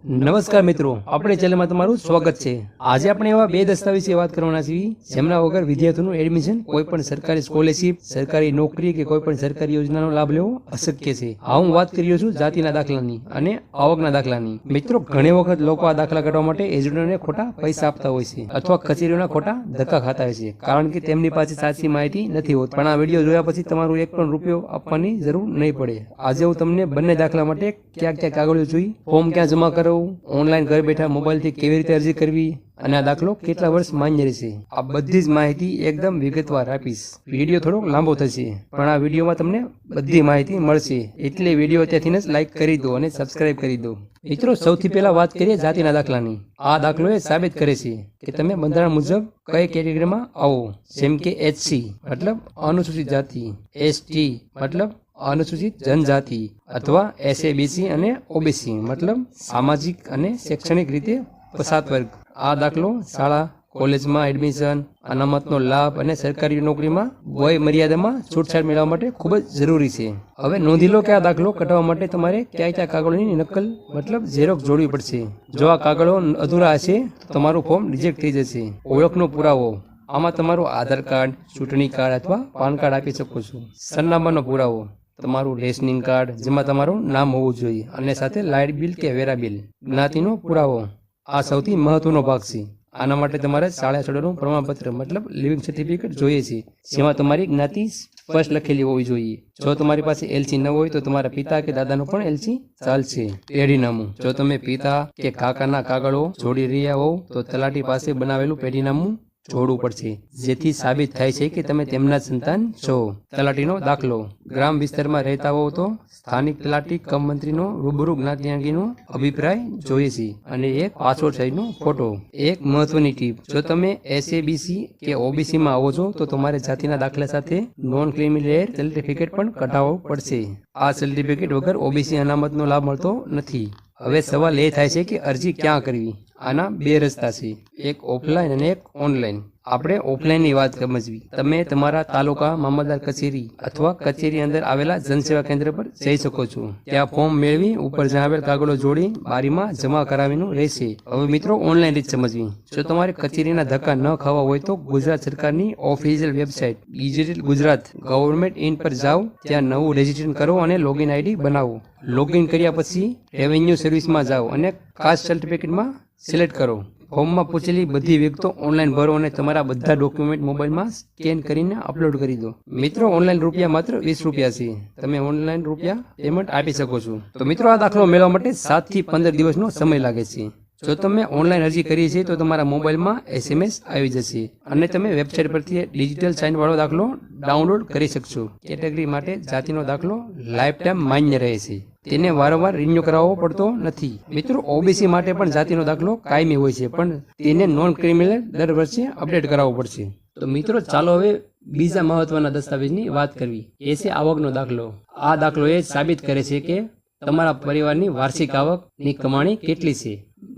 નમસ્કાર મિત્રો, આપણે ચેનલમાં તમારું સ્વાગત છે। આજે આપણે એવા બે દસ્તાવેજ વિશે વાત કરવાના છીએ જેમના વગર વિદ્યાર્થીઓનું એડમિશન કોઈ પણ સરકારી સ્કોલરશિપ, સરકારી નોકરી કે કોઈ પણ સરકારી યોજનાનો લાભ લેવો અશક્ય છે। હું વાત કરી રહ્યો છું જાતિના દાખલાની અને આવકના દાખલાની। મિત્રો, ઘણી વખત લોકો આ દાખલા કાઢવા માટે એજન્ટોને ખોટા પૈસા આપતા હોય છે અથવા કચેરીઓના ખોટા ધક્કા ખાતા હોય છે કારણ કે તેમની પાસે સાચી માહિતી નથી હોતી। પણ આ વિડીયો જોયા પછી તમારું એક પણ રૂપિયો આપવાની જરૂર નહીં પડે। આજે હું તમને બંને દાખલા માટે ક્યાં ક્યાં કાગળો જોઈ, ફોર્મ ક્યાં જમા કરવું, ઓનલાઈન ઘર બેઠા મોબાઈલથી કેવી રીતે અરજી કરવી અને આ દાખલો કેટલા વર્ષ માન્ય રહેશે, આ બધી જ માહિતી એકદમ વિગતવાર આપીશ। વિડીયો થોડો લાંબો થશે પણ આ વિડીયોમાં તમને બધી માહિતી મળશે, એટલે વિડીયો ત્યાંથી જ લાઈક કરી દો અને સબસ્ક્રાઇબ કરી દો। મિત્રો, સૌથી પહેલા વાત કરીએ જાતિના દાખલાની। આ દાખલો એ સાબિત કરે છે કે તમે બંધારણ મુજબ કઈ કેટેગરીમાં આવો, જેમ કે HC મતલબ અનુસૂચિત જાતિ, ST મતલબ અનુસૂચિત જનજાતિ અથવા SABC અને OBC મતલબ સામાજિક અને શૈક્ષણિક રીતે પછાત વર્ગ। આ દાખલો શાળા, કોલેજમાં એડમિશન, અનામતનો લાભ અને સરકારી નોકરીમાં વય મર્યાદામાં છૂટછાટ મેળવવા માટે ખૂબ જ જરૂરી છે। હવે નોંધી લો કે આ દાખલો કઢાવવા માટે તમારે કયા કયા કાગળોની નકલ મતલબ ઝેરોક્ષ જોડવી પડશે। જો આ કાગળો અધૂરા હશે તો તમારું ફોર્મ રિજેક્ટ થઈ જશે। ઓળખનો પુરાવો, આમાં તમારું આધાર કાર્ડ, ચૂંટણી કાર્ડ અથવા પાન કાર્ડ આપી શકો છો। સરનામાનો પુરાવો, તમારું રેશનિંગ કાર્ડ જેમાં તમારું નામ હોવું જોઈએ અને સાથે લાઇટ બિલ કે વેરા બિલ। જ્ઞાતિનો પુરાવો, આ સૌથી મહત્વનો ભાગ છે। આના માટે તમારે શાળા છોડવાનું પ્રમાણપત્ર મતલબ લિવિંગ સર્ટિફિકેટ જોઈએ છે જેમાં તમારી જ્ઞાતિ સ્પષ્ટ લખેલી હોવી જોઈએ। જો તમારી પાસે LC ન હોય તો તમારા પિતા કે દાદાનું પણ LC ચાલશે। પેઢીનામું, જો તમે પિતા કે કાકાના કાગળો જોડી રહ્યા હોવ તો તલાટી પાસે બનાવેલું પેઢીનામું જોડવું પડશે જેથી સાબિત થાય છે કે તમે તેમના સંતાન છો। તલાટીનો દાખલો, ગ્રામ વિસ્તારમાં રહેતા હોવ તો સ્થાનિક તલાટી કમ મંત્રીનો રૂબરૂ જ્ઞાતિ અંગેનો અભિપ્રાય જોઈએ છે અને એક પાસપોર્ટ સાઇઝનો ફોટો। એક મહત્વની ટીપ, જો તમે SABC કે OBC માં આવો છો તો તમારે જાતિના દાખલા સાથે નોન ક્રિમિનલ સર્ટિફિકેટ પણ કઢાવવું પડશે। આ સર્ટિફિકેટ વગર OBC અનામતનો લાભ મળતો નથી। હવે સવાલ એ થાય છે કે અરજી ક્યાં કરવી? આના બે રસ્તા છે, એક ઓફલાઈન અને એક ઓનલાઈન। આપણે ઓફલાઈનની વાત સમજવી। તમે તમારા તાલુકા મામલતદાર કચેરી અથવા કચેરી અંદર આવેલા જનસેવા કેન્દ્ર પર જઈ શકો છો। ત્યાં ફોર્મ મેળવી ઉપર જણાવેલ કાગળો જોડી બારીમાં જમા કરાવવાનું રહેશે। હવે મિત્રો, ઓનલાઈન રીત સમજવી। જો તમારે કચેરીના ધક્કા ન ખાવા હોય તો ગુજરાત સરકારની official website digital Gujarat government in પર જાઓ, ત્યાં નવું રજીસ્ટ્રેશન કરો અને લોગિન ID બનાવો। લોગિન કર્યા પછી રેવન્યુ સર્વિસમાં જાઓ અને કાસ્ટ સર્ટિફિકેટમાં સિલેક્ટ કરો। ફોર્મમાં પૂછેલી બધી વિગતો ઓનલાઈન ભરો અને તમારા બધા ડોક્યુમેન્ટ મોબાઈલમાં સ્કેન કરીને અપલોડ કરી દો। મિત્રો, ઓનલાઈન રૂપિયા માત્ર 20 રૂપિયા છે, તમે ઓનલાઈન રૂપિયા પેમેન્ટ આપી શકો છો। તો મિત્રો, આ દાખલો મેળવવા માટે 7 થી 15 દિવસનો સમય લાગે છે। જો તમે ઓનલાઈન અરજી કરી છે તો તમારા મોબાઈલમાં SMS આવી જશે અને તમે વેબસાઇટ પરથી ડિજિટલ સાઇન વાળો દાખલો ડાઉનલોડ કરી શકશો। કેટેગરી માટે જાતિનો દાખલો લાઈફ ટાઈમ માન્ય રહે છે, તેને વારંવાર રિન્યુ કરાવવો પડતો નથી। મિત્રો, OBC માટે પણ જાતિનો દાખલો કાયમી હોય છે પણ તેને નોન ક્રિમિનલ દર વર્ષે અપડેટ કરાવવો પડશે। તો મિત્રો, ચાલો હવે બીજા મહત્વના દસ્તાવેજની વાત કરવી, એ છે આવકનો દાખલો। આ દાખલો એ સાબિત કરે છે કે તમારા પરિવારની વાર્ષિક આવકની કમાણી કેટલી છે।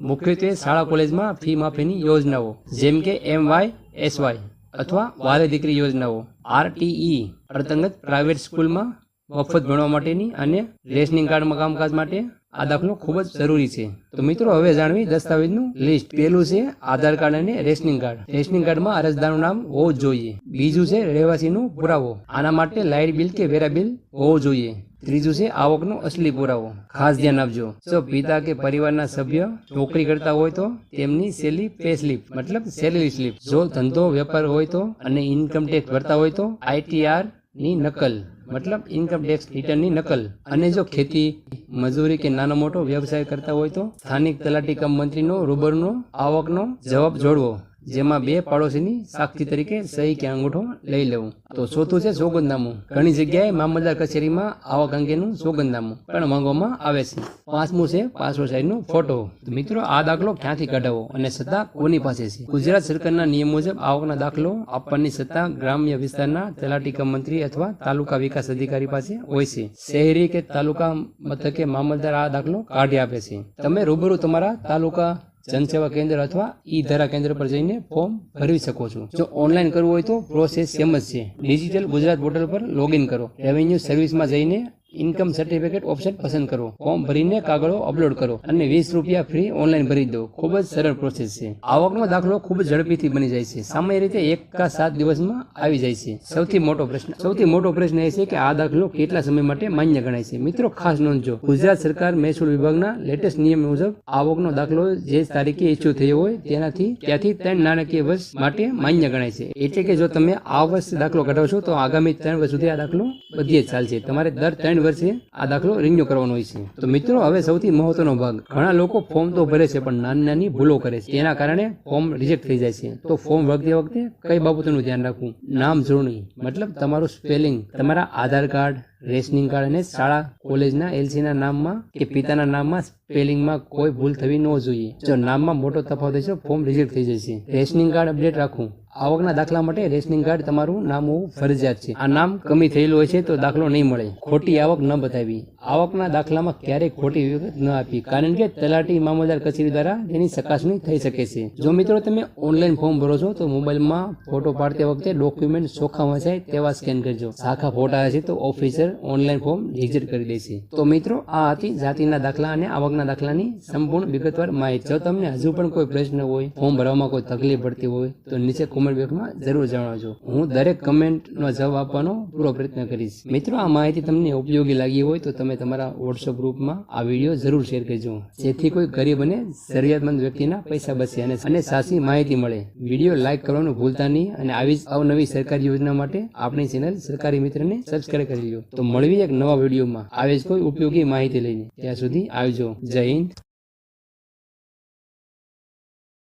મુખ્યત્વે શાળા કોલેજમાં ફી માફીની યોજનાઓ જેમ કે MYSY અથવા વાલી દીકરી યોજનાઓ, RTE અંતર્ગત પ્રાઇવેટ સ્કૂલમાં મફત ભણવા માટેની અને રેશનિંગ કાર્ડમાં કામકાજ માટે આ દાખલો ખૂબ જ જરૂરી છે। તો મિત્રો, હવે જાણવી દસ્તાવેજનું લિસ્ટ। પહેલું છે આધાર કાર્ડ અને રેશનિંગ કાર્ડ। રેશનિંગ કાર્ડમાં અરજદારનું નામ હોવું જોઈએ। બીજું છે રહેવાસીનો પુરાવો, આના માટે લાઇટ બિલ કે વેરા બિલ હોવું જોઈએ। ત્રીજું છે આવકનો અસલી પુરાવો। ખાસ ધ્યાન આપજો, જો પિતા કે પરિવારના સભ્ય નોકરી કરતા હોય તો તેમની સેલરી પે સ્લીપ મતલબ સેલરી સ્લીપ, જો ધંધો વેપાર હોય તો અને ઇન્કમ ટેક્સ ભરતા હોય તો ITR ની નકલ મતલબ ઇન્કમ ટેક્સ રિટર્નની નકલ, અને જો ખેતી મજૂરી કે નાનો મોટો વ્યવસાય કરતા હોય તો સ્થાનિક તલાટી કમ મંત્રીનો રૂબરૂનો આવકનો જવાબ જોડવો જેમાં બે પાડોશીની સાક્ષી તરીકે સહી કે અંગૂઠો લઈ લેવું। તો ચોથું છે સોગંદનામું। ઘણી જગ્યાએ મામલતદાર કચેરીમાં આવક અંગેનું સોગંદનામું પણ માંગવામાં આવે છે। પાંચમું છે પાસપોર્ટ સાઇઝનો ફોટો। મિત્રો, આ દાખલો ક્યાંથી કઢાવવો અને સત્તા કોની પાસે છે? ગુજરાત સરકારના નિયમ મુજબ આવકના દાખલો આપવાની સત્તા ગ્રામ્ય વિસ્તારના તલાટી કમ મંત્રી અથવા તાલુકા વિકાસ અધિકારી પાસે હોય છે। શહેરી કે તાલુકા મથકે મામલતદાર આ દાખલો કાઢી આપે છે। તમે રૂબરૂ તમારા તાલુકા જનસેવા કેન્દ્ર અથવા ઈ ધરા કેન્દ્ર પર જઈને ફોર્મ ભરી શકો છો। જો ઓનલાઈન કરવું હોય તો પ્રોસેસ સેમ જ છે। ડિજિટલ ગુજરાત પોર્ટલ પર લોગિન કરો, રેવન્યુ સર્વિસમાં જઈને ઇન્કમ સર્ટિફિકેટ ઓપ્શન પસંદ કરો, ફોર્મ ભરીને કાગળો અપલોડ કરો અને 20 રૂપિયા ફ્રી ઓનલાઈન ભરી દો. ખૂબ જ સરળ પ્રોસેસ છે. આવકનો દાખલો ખૂબ જ ઝડપીથી બની જાય છે. સામાન્ય રીતે 1 કે 7 દિવસમાં આવી જાય છે. સૌથી મોટો પ્રશ્ન એ છે કે આ દાખલો કેટલા સમય માટે માન્ય ગણાય છે. મિત્રો ખાસ નોંધજો, ગુજરાત સરકાર મહેસૂલ વિભાગના લેટેસ્ટ નિયમ મુજબ આવકનો દાખલો જે તારીખે ઇસ્યુ થયો હોય ત્યાંથી 3 નાણાકીય વર્ષ માટે માન્ય ગણાય છે. એટલે કે જો તમે આ વર્ષે દાખલો કઢાવશો તો આગામી 3 વર્ષ સુધી આ દાખલો બધીએ ચાલશે. તમારે દર 3 વર્ષે આ દાખલો રિન્યુ કરવાનો હોય છે. તો મિત્રો હવે સૌથી મહત્વનો ભાગ, ઘણા લોકો ફોર્મ તો ભરે છે પણ નાની ભૂલો કરે છે. તેના કારણે ફોર્મ રિજેક્ટ થઈ જાય છે. તો ફોર્મ ભરતી વખતે કઈ બાબતોનું ધ્યાન રાખવું? નામ જોડણી મતલબ તમારું સ્પેલિંગ, તમારા આધાર કાર્ડ, રેશનિંગ કાર્ડ અને શાળા કોલેજના એલસી ના નામમાં કે પિતાના નામમાં સ્પેલિંગમાં કોઈ ભૂલ થવી ન જોઈએ. જો નામમાં મોટો તફાવત હશે ફોર્મ રિજેક્ટ થઈ જશે. રેશનિંગ કાર્ડ અપડેટ રાખવું. આવકના દાખલા માટે રેશનિંગ કાર્ડ તમારું નામ હોવું ફરજિયાત છે. આ નામ કમી થયેલું હોય છે તો દાખલો નહીં મળે. ખોટી આવક ન બતાવી. આવકના દાખલામાં ક્યારેય ખોટી વિગત ન આપી, કારણ કે તલાટી મામલતદાર કચેરી દ્વારા તેની ચકાસણી થઈ શકે છે. જો મિત્રો તમે ઓનલાઈન ફોર્મ ભરો છો તો મોબાઈલમાં ફોટો પાડતી વખતે ડોક્યુમેન્ટ ચોખ્ખા વંચાય તેવા સ્કેન કરજો. સાખા ફોટા હશે તો ઓફિસર ઓનલાઈન ફોર્મ રિજેક્ટ કરી દેશે. તો મિત્રો આ હતી જાતિના દાખલા અને આવકના દાખલાની સંપૂર્ણ વિગતવાર માહિતી. જો તમને હજુ પણ કોઈ પ્રશ્ન હોય, ફોર્મ ભરવામાં કોઈ તકલીફ પડતી હોય તો નીચે કોમેન્ટ બોક્સમાં જરૂર જણાવજો. હું દરેક કમેન્ટનો જવાબ આપવાનો પૂરો પ્રયત્ન કરીશ. મિત્રો આ માહિતી તમને ઉપયોગી લાગી હોય તો તમે તમારા વોટ્સઅપ ગ્રુપમાં આ વિડીયો જરૂર શેર કરજો, જેથી કોઈ ગરીબ અને જરૂરિયાતમંદ વ્યક્તિના પૈસા બચે અને સાચી માહિતી મળે. વિડીયો લાઈક કરવાનું ભૂલતા નહીં અને આવી જ અવનવી સરકારી યોજના માટે આપણી ચેનલ સરકારી મિત્રને સબસ્ક્રાઇબ કરી લો. તો મળવી એક નવા વિડીયોમાં આવે જ કોઈ ઉપયોગી માહિતી લઈને. ત્યાં સુધી આવજો. જય હિન્દ.